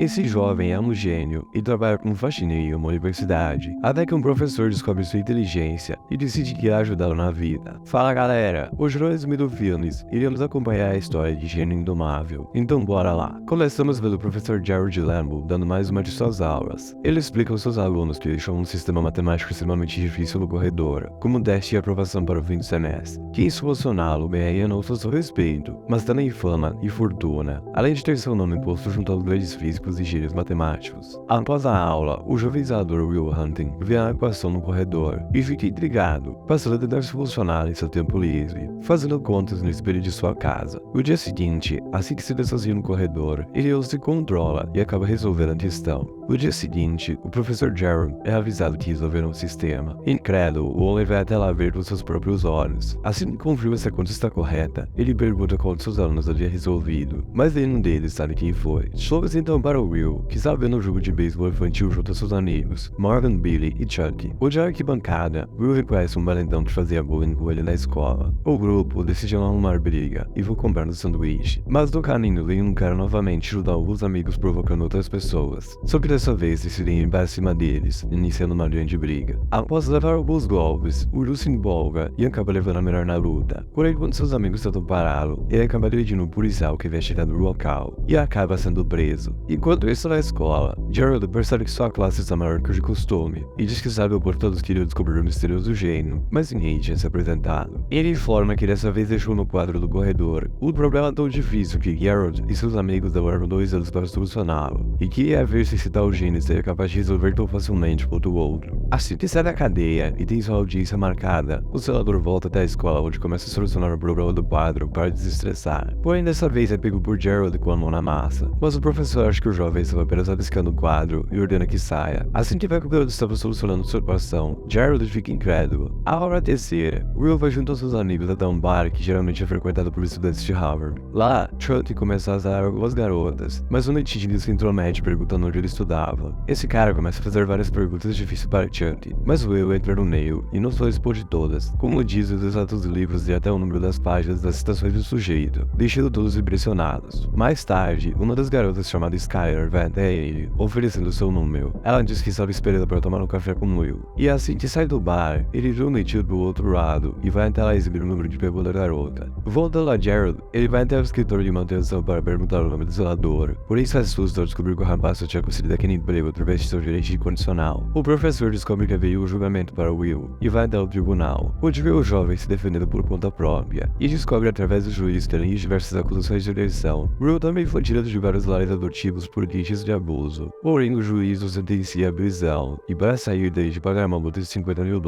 Esse jovem é um gênio e trabalha como faxineiro em uma universidade, até que um professor descobre sua inteligência e decide que irá ajudá-lo na vida. Fala galera, hoje no Resumido Filmes, iremos acompanhar a história de Gênio Indomável. Então bora lá. Começamos pelo professor Jared Lambo dando mais uma de suas aulas. Ele explica aos seus alunos que deixou um sistema matemático extremamente difícil no corredor, como teste e aprovação para o fim do semestre, que isso solucioná-lo ganharia não só seu respeito, mas também fama e fortuna, além de ter seu nome posto junto aos grandes físicos e gênios matemáticos. Após a aula, o jovem zelador Will Hunting vê a equação no corredor e fica intrigado, passando a tentar solucioná-la em seu tempo livre, fazendo contas no espelho de sua casa. No dia seguinte, assim que se desfazia no corredor, ele se controla e acaba resolvendo a questão. No dia seguinte, o professor Gerald é avisado que resolveram o sistema. Incrédulo, o homem vai até lá ver com seus próprios olhos. Assim que confirma se a conta está correta, ele pergunta qual de seus alunos havia resolvido, mas nenhum deles sabe quem foi. Chove-se então para Will, que está vendo um jogo de beisebol infantil junto a seus amigos, Marvin, Billy e Chuck. O de arquibancada, Will reconhece um valentão que fazia bullying com ele na escola. O grupo decide não arrumar briga e vão comprar um sanduíche, mas no caminho vem um cara novamente ajudar alguns amigos provocando outras pessoas. Só que dessa vez decidem ir para cima deles, iniciando uma grande briga. Após levar alguns golpes, Will se empolga e acaba levando a melhor na luta. Porém, quando seus amigos tentam pará-lo, ele acaba agredindo um policial que havia chegado no local e acaba sendo preso. Enquanto isso na escola, Gerald percebe que sua classe está maior que o de costume e diz que sabe o porquê todos queriam descobrir o misterioso gênio, mas ninguém tinha se apresentado. Ele informa que dessa vez deixou no quadro do corredor um problema tão difícil que Gerald e seus amigos demoraram 2 anos para solucioná-lo, e queria ver se esse tal gênio seria capaz de resolver tão facilmente quanto o outro. Assim que sai da cadeia e tem sua audiência marcada, o zelador volta até a escola onde começa a solucionar o problema do quadro para desestressar. Porém dessa vez é pego por Gerald com a mão na massa, mas o professor acha que o jovem estava apenas arriscando o quadro e ordena que saia. Assim que vê que o garoto estava solucionando sua equação, Gerald fica incrédulo. A hora terceira, Will vai junto aos seus amigos até um bar que geralmente é frequentado por estudantes de Harvard. Lá, Chuck começa a azar algumas garotas, mas o Nitid se intromete perguntando onde ele estudava. Esse cara começa a fazer várias perguntas difíceis para Chuck, mas Will entra no meio e não só responde todas, como diz os exatos livros e até o número das páginas das citações do sujeito, deixando todos impressionados. Mais tarde, uma das garotas chamada Skylar vai até ele, oferecendo seu número. Ela diz que estava esperando para tomar um café com Will, e assim que sai do bar, ele vê o Nitid do outro lado e vai até lá exibir o número de pegou da garota. Voltando a Gerald, ele vai até o escritório de manutenção para perguntar o nome do zelador, porém se assusta ao descobrir que o rapaz só tinha conseguido aquele emprego através de seu gerente condicional. O professor descobre que havia um julgamento para Will e vai até o tribunal, onde vê o jovem se defendendo por conta própria, e descobre através do juiz que além de diversas acusações de agressão, Will também foi tirado de vários lares adotivos por queixas de abuso. Porém o juiz o sentencia à prisão, e para sair dele de pagar uma multa de $50 mil.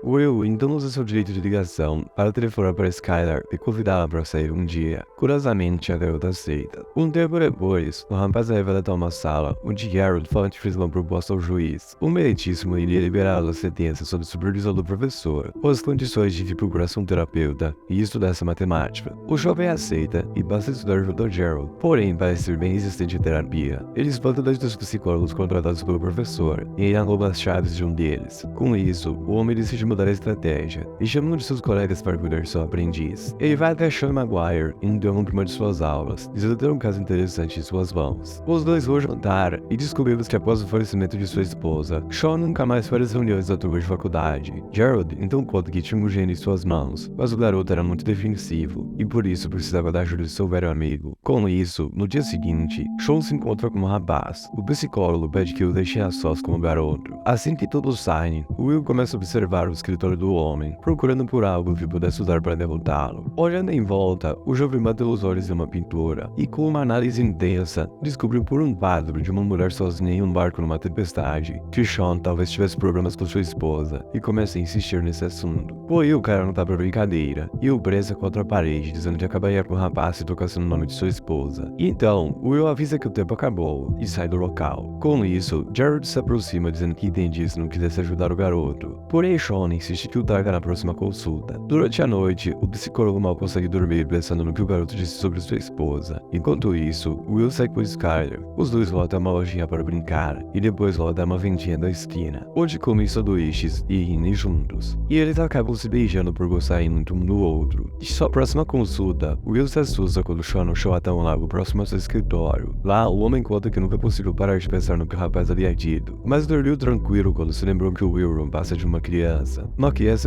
Will então usa seu direito de ligação para telefonar para Skylar e convidá-la para sair um dia. Curiosamente, a garota aceita. Um tempo depois, o rapaz é levado até uma sala, onde Gerald fala que fez uma proposta ao juiz. O meritíssimo iria liberá-lo da sentença sob supervisão do professor, com as condições de que procurasse um terapeuta e estudasse matemática. O jovem aceita e passa a estudar junto a Gerald, porém parece ser bem resistente à terapia. Ele espanta dois dos psicólogos contratados pelo professor e ele rouba as chaves de um deles. Com isso, o homem decide mudar a estratégia e chama um de seus colegas para cuidar de seu aprendiz. Ele vai até Sean Maguire e interrompe uma de suas aulas, dizendo ter um caso interessante em suas mãos. Os dois vão jantar e descobrimos que após o falecimento de sua esposa, Sean nunca mais foi às reuniões da turma de faculdade. Gerald então conta que tinha um gênio em suas mãos, mas o garoto era muito defensivo e por isso precisava da ajuda de seu velho amigo. Com isso, no dia seguinte, Sean se encontra com um rapaz. O psicólogo pede que o deixe a sós com o garoto. Assim que todos saem, Will começa a observar o escritório do homem, procurando por algo que pudesse usar para derrotá-lo. Olhando em volta, o jovem bateu os olhos em uma pintura e, com uma análise intensa, descobriu por um quadro de uma mulher sozinha em um barco numa tempestade que Sean talvez tivesse problemas com sua esposa e começa a insistir nesse assunto. Porém, o cara não tá pra brincadeira e o presa contra a parede, dizendo que acabaria com o rapaz se tocasse no nome de sua esposa. E então, Will avisa que o tempo acabou e sai do local. Com isso, Gerald se aproxima dizendo que entende isso e não quisesse ajudar o garoto. Porém, Sean insiste que o traga na próxima consulta. Durante a noite, o psicólogo mal consegue dormir pensando no que o garoto disse sobre sua esposa. Enquanto isso, Will sai com Skylar. Os dois vão até uma lojinha para para brincar e depois vão até uma vendinha da esquina, onde comem sanduíches e riem juntos. E eles acabam se beijando por gostarem muito um do outro. E sua próxima consulta, Will se assusta quando Sean no show até um lago próximo ao seu escritório. Lá, o homem conta que nunca é possível parar de pensar no que o rapaz havia dito, mas dormiu tranquilo quando se lembrou que o Will não passa de uma criança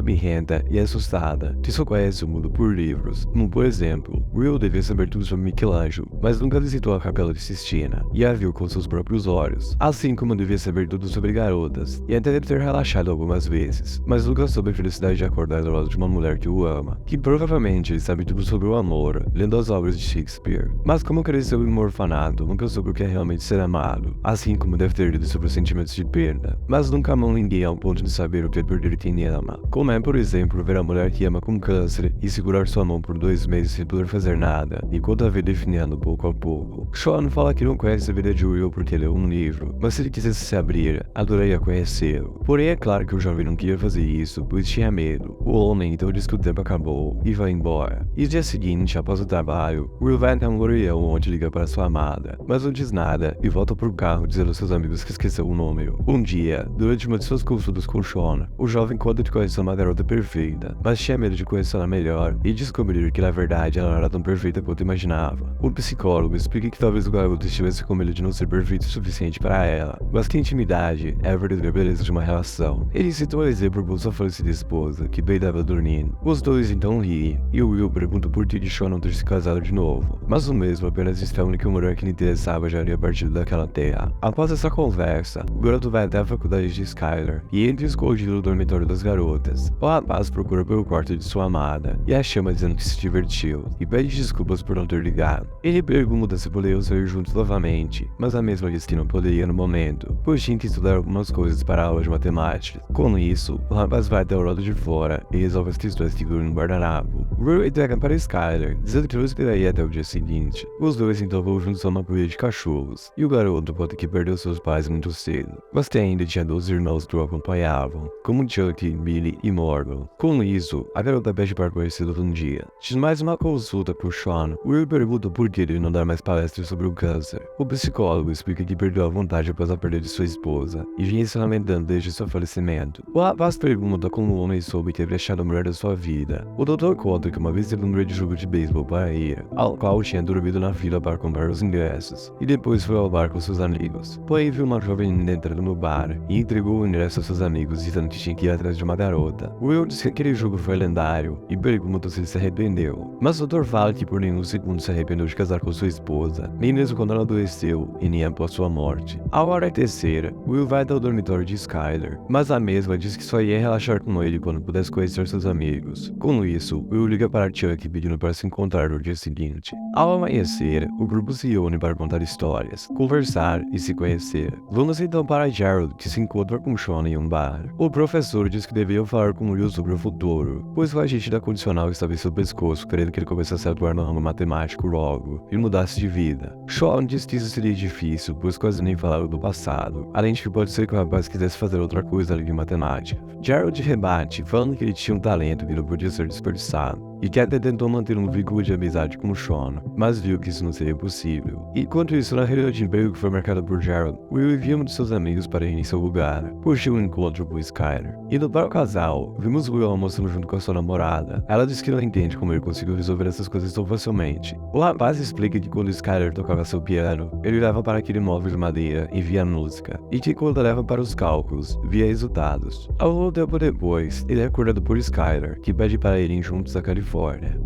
birrenta e assustada, que só conhece o mundo por livros. Como por exemplo, Will devia saber tudo sobre Michelangelo, mas nunca visitou a Capela de Sistina e a viu com seus próprios olhos, assim como devia saber tudo sobre garotas, e até deve ter relaxado algumas vezes, mas nunca soube a felicidade de acordar do lado de uma mulher que o ama, que provavelmente ele sabe tudo sobre o amor, lendo as obras de Shakespeare. Mas como cresceu em um orfanato, nunca soube o que é realmente ser amado, assim como deve ter lido sobre os sentimentos de perda, mas nunca amou ninguém ao ponto de saber o que é perder quem ama, como é, por exemplo, ver a mulher que ama com câncer e segurar sua mão por 2 meses sem poder fazer nada, enquanto a vê definhando pouco a pouco. Sean fala que não conhece a vida de Will porque leu um livro, mas se ele quisesse se abrir, adoraria conhecê-lo. Porém, é claro que o jovem não queria fazer isso, pois tinha medo. O homem então diz que o tempo acabou e vai embora. E no dia seguinte, após o trabalho, Will vai até um gorrião onde liga para sua amada, mas não diz nada e volta pro carro dizendo aos seus amigos que esqueceu o número. Um dia, durante uma de suas consultas com Sean, o jovem conta que conheceu uma garota perfeita, mas tinha medo de conhecê-la melhor e descobrir que na verdade ela não era tão perfeita quanto imaginava. O psicólogo explica que talvez o garoto estivesse com medo de não ser perfeito o suficiente para ela, mas que a intimidade é a verdadeira beleza de uma relação. Ele citou o exemplo com sua falecida esposa, que bem estava dormindo. Os dois então riem, e o Will pergunta por que de Sean não ter se casado de novo, mas o mesmo apenas estranha que a mulher que lhe interessava já havia partido daquela terra. Após essa conversa, o garoto vai até a faculdade de Skylar e entra escondido no dormitório das garotas. O rapaz procura pelo quarto de sua amada e a chama dizendo que se divertiu e pede desculpas por não ter ligado. Ele pergunta se poderiam sair juntos novamente, mas a mesma diz que não poderia no momento, pois tinha que estudar algumas coisas para a aula de matemática. Com isso, o rapaz vai até o lado de fora e resolve as questões que duram no guardanapo. Will entrega para Skylar, dizendo que não esperaria até o dia seguinte. Os dois então vão juntos a uma corrida de cachorros, e o garoto conta que perdeu seus pais muito cedo, mas que ainda tinha 2 irmãos que o acompanhavam, como Chuck, Billy e Morgan. Com isso, a garota pede para conhecê-lo um dia. Diz mais uma consulta por Sean. Will pergunta por que ele não dá mais palestras sobre o câncer. O psicólogo explica que perdeu a vontade após a perda de sua esposa, e vinha se lamentando desde seu falecimento. O rapaz pergunta como o homem soube ter deixado a mulher da sua vida. O doutor conta que uma vez teve um grande jogo de beisebol para ir, ao qual tinha dormido na fila para comprar os ingressos, e depois foi ao bar com seus amigos. Porém, viu uma jovem entrando no bar e entregou o ingresso aos seus amigos, dizendo que tinha que ir atrás de uma garota. Will diz que aquele jogo foi lendário e pergunta se ele se arrependeu, mas o doutor fala que por nenhum segundo se arrependeu de casar com sua esposa, nem mesmo quando ela adoeceu e nem após sua morte. Ao anoitecer, Will vai até o dormitório de Skylar, mas a mesma diz que só ia relaxar com ele quando pudesse conhecer seus amigos. Com isso, Will liga para Chuck pedindo para se encontrar no dia seguinte. Ao amanhecer, o grupo se une para contar histórias, conversar e se conhecer. Vamos então para Gerald, que se encontra com Sean em um bar. O professor diz que deveriam falar com Will sobre o futuro, pois o agente da condicional estava em seu pescoço, querendo que ele começasse a atuar no ramo matemático logo e mudasse de vida. Sean diz que isso seria difícil, pois quase nem falaram do passado, além de que pode ser que o rapaz quisesse fazer outra coisa além de matemática. Gerald rebate, falando que ele tinha um talento que não podia ser desperdiçado, e que até tentou manter um vínculo de amizade com Sean, mas viu que isso não seria possível. Enquanto isso, na reunião de emprego que foi marcada por Gerald, Will envia um de seus amigos para ir em seu lugar, puxou um encontro com Skylar. Indo para o casal, vimos Will almoçando junto com a sua namorada. Ela diz que não entende como ele conseguiu resolver essas coisas tão facilmente. O rapaz explica que quando Skylar tocava seu piano, ele leva para aquele móvel de madeira e via música, e que quando leva para os cálculos, via resultados. Algum tempo depois, ele é acordado por Skylar, que pede para irem juntos à Califórnia.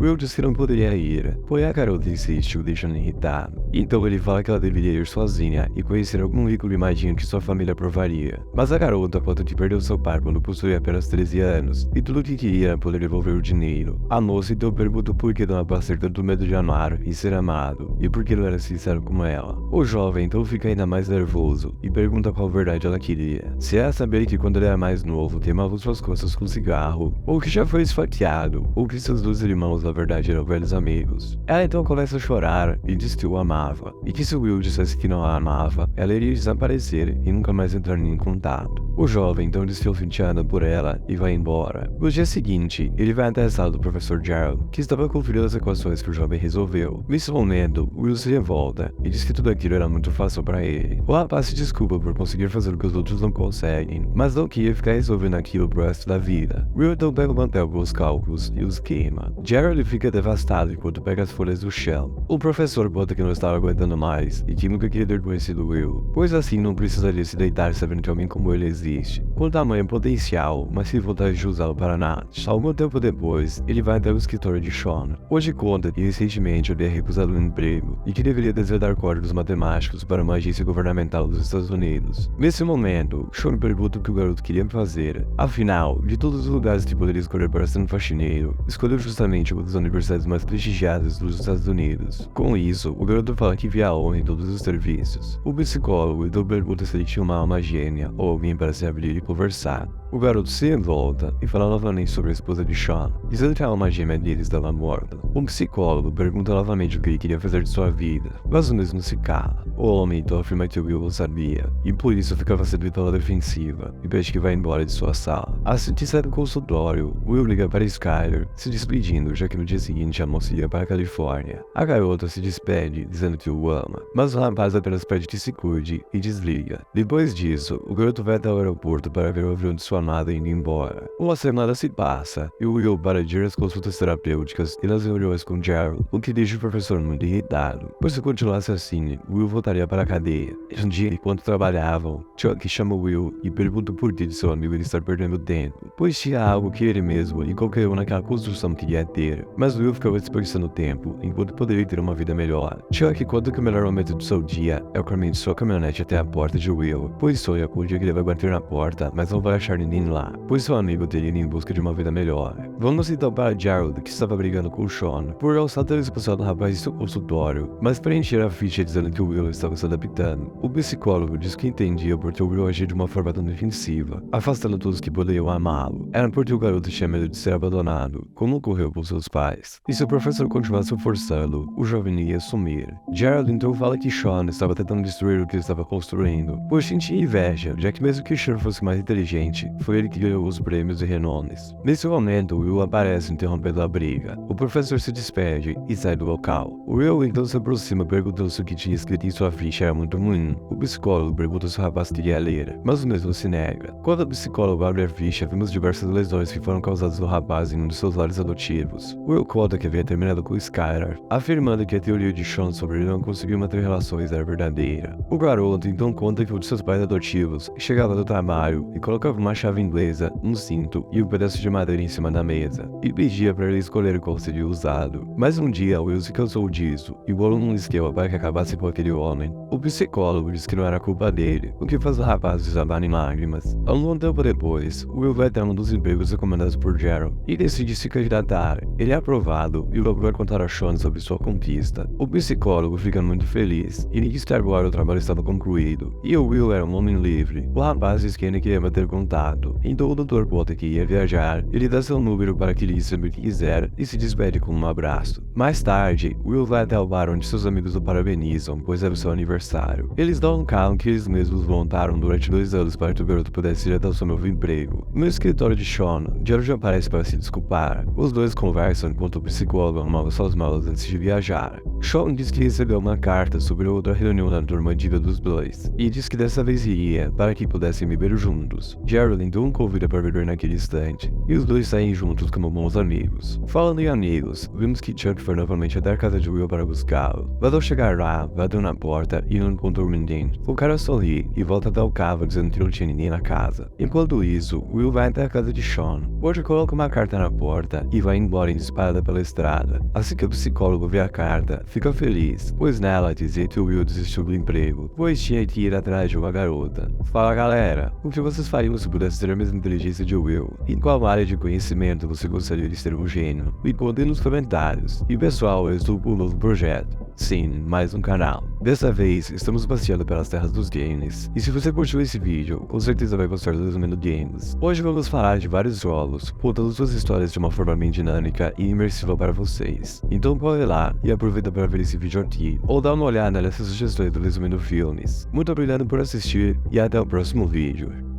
Will diz que não poderia ir, porém a garota insiste, o deixando irritado. Então ele fala que ela deveria ir sozinha e conhecer algum rico limadinho que sua família aprovaria. Mas a garota conta que perdeu seu pai quando possuía apenas 13 anos, e tudo o que queria era poder devolver o dinheiro. A moça então pergunta por que não passa ter tanto medo de amar e ser amado, e por que não era sincero com ela. O jovem então fica ainda mais nervoso e pergunta qual verdade ela queria. Se era saber que quando ele era mais novo queimava suas costas com cigarro, ou que já foi esfaqueado, ou que seus 2 irmãos na verdade eram velhos amigos. Ela então começa a chorar e diz que o amava, e que se Will dissesse que não a amava, ela iria desaparecer e nunca mais entrar em contato. O jovem então desfia finteando por ela e vai embora. No dia seguinte, ele vai até a sala do professor Gerald, que estava conferindo as equações que o jovem resolveu. Nesse momento, Will se revolta e diz que tudo aquilo era muito fácil para ele. O rapaz se desculpa por conseguir fazer o que os outros não conseguem, mas não queria ficar resolvendo aquilo pro resto da vida. Will então pega o mantel com os cálculos e os queima. Gerald fica devastado enquanto pega as folhas do chão. O professor bota que não estava aguentando mais e que nunca queria ter conhecido Will, pois assim não precisaria se deitar sabendo que alguém como ele existe, com tamanho potencial, mas sem vontade de usá-lo para nada. Algum tempo depois, ele vai até o escritório de Sean, onde conta que recentemente havia recusado um emprego e que deveria desvendar códigos matemáticos para uma agência governamental dos Estados Unidos. Nesse momento, Sean pergunta o que o garoto queria fazer. Afinal, de todos os lugares que poderia escolher para ser um faxineiro, escolheu justamente uma das universidades mais prestigiadas dos Estados Unidos. Com isso, o garoto fala que via honra em todos os serviços. O psicólogo então pergunta se ele tinha uma alma gêmea ou alguém para se abrir e conversar. O garoto se revolta e fala novamente sobre a esposa de Sean, dizendo que a alma gêmea dele estava morta. O psicólogo pergunta novamente o que ele queria fazer de sua vida, mas o mesmo se cala. O homem então afirma que o Will sabia, e por isso fica fazendo pela defensiva, e pede que vá embora de sua sala. Assim que sai do consultório, Will liga para Skyler, se despedindo, já que no dia seguinte a moça ia para a Califórnia. A garota se despede, dizendo que o ama, mas o rapaz apenas pede que se cuide e desliga. Depois disso, o garoto vai até o aeroporto para ver o avião de sua amada indo embora. Uma semana se passa, e o Will para de ir às consultas terapêuticas e nas reuniões com Gerald, o que deixa o professor muito irritado, pois se continuasse assim, Will voltaria para a cadeia. Um dia, enquanto trabalhavam, Chuck chama Will e pergunta por que de seu amigo ele estar perdendo tempo, pois tinha algo que ele mesmo e qualquer um naquela construção queria ter, mas Will ficava desperdiçando tempo, enquanto poderia ter uma vida melhor. Chuck conta que o melhor momento do seu dia é o caminho de sua caminhonete até a porta de Will, pois sonha com o dia que ele vai bater na porta, mas não vai achar ninguém lá, pois seu amigo teria ido em busca de uma vida melhor. Vamos então para Gerald, que estava brigando com Sean por alçar ter expulsado o rapaz de seu consultório, mas preencher a ficha dizendo que o Will estava se adaptando. O psicólogo diz que entendia porque o Will agia de uma forma tão defensiva, afastando todos que poderiam amá-lo. Era porque o garoto tinha medo de ser abandonado, como ocorreu com seus pais. E se o professor continuasse forçando, o jovem ia sumir. Gerald então fala que Sean estava tentando destruir o que ele estava construindo, pois sentia inveja, já que mesmo que Sean fosse mais inteligente, foi ele que ganhou os prêmios e renomes. Nesse momento, Will aparece interrompendo a briga. O professor se despede e sai do local. Will então se aproxima perguntando se o que tinha escrito em sua ficha era muito ruim. O psicólogo pergunta se o rapaz queria ler, mas o mesmo se nega. Quando o psicólogo abre a ficha, vimos diversas lesões que foram causadas no rapaz em um de seus lares adotivos. Will conta que havia terminado com Skyler, afirmando que a teoria de Sean sobre ele não conseguir manter relações era verdadeira. O garoto então conta que um de seus pais adotivos chegava do trabalho e colocava uma chave inglesa, um cinto e um pedaço de madeira em cima da mesa, e pedia para ele escolher qual seria usado. Mas um dia Will se cansou disso e bolou um esquema para que acabasse com aquele homem. O psicólogo diz que não era culpa dele, o que faz o rapaz desabar em lágrimas. Algum tempo depois, Will vai ter um dos empregos recomendados por Gerald e decide se candidatar. Ele é aprovado e logo vai contar a Sean sobre sua conquista. O psicólogo fica muito feliz e diz que agora o trabalho estava concluído e o Will era um homem livre. O rapaz diz que ainda queria manter contato, então o Dr. Potter que ia viajar, ele dá seu número para que ligue sempre que quiser e se despede com um abraço. Mais tarde, Will vai até o bar onde seus amigos o parabenizam, pois é o seu aniversário. Eles dão um carro que eles mesmos montaram durante 2 anos para que o garoto pudesse ir até o seu novo emprego. No escritório de Sean, Gerald aparece para se desculpar. Os dois conversam enquanto o psicólogo arrumava suas malas antes de viajar. Sean diz que recebeu uma carta sobre outra reunião da turma antiga dos dois, e diz que dessa vez iria, para que pudessem beber juntos. Gerald então o convida para beber naquele instante, e os dois saem juntos como bons amigos. Falando em amigos, vimos que Chuck foi novamente até a casa de Will para buscá-lo. Mas ao chegar lá, bateu na porta e não encontrou ninguém. O cara sorri e volta até o carro dizendo que não tinha ninguém na casa. Enquanto isso, Will vai até a casa de Sean, onde coloca uma carta na porta e vai embora em disparada pela estrada. Assim que o psicólogo vê a carta, fica feliz, pois nela dizia que o Will desistiu do emprego, pois tinha que ir atrás de uma garota. Fala galera, o que vocês fariam se pudesse ter a mesma inteligência de Will? Em qual área de conhecimento você gostaria de ser um gênio? Me contem nos comentários. E pessoal, eu estou com um novo projeto. Sim, mais um canal. Dessa vez, estamos passeando pelas terras dos games. E se você curtiu esse vídeo, com certeza vai gostar do Resumindo Games. Hoje vamos falar de vários jogos, contando suas histórias de uma forma bem dinâmica e imersiva para vocês. Então corre lá e aproveita para ver esse vídeo aqui, ou dá uma olhada nessas sugestões do Resumindo Filmes. Muito obrigado por assistir e até o próximo vídeo.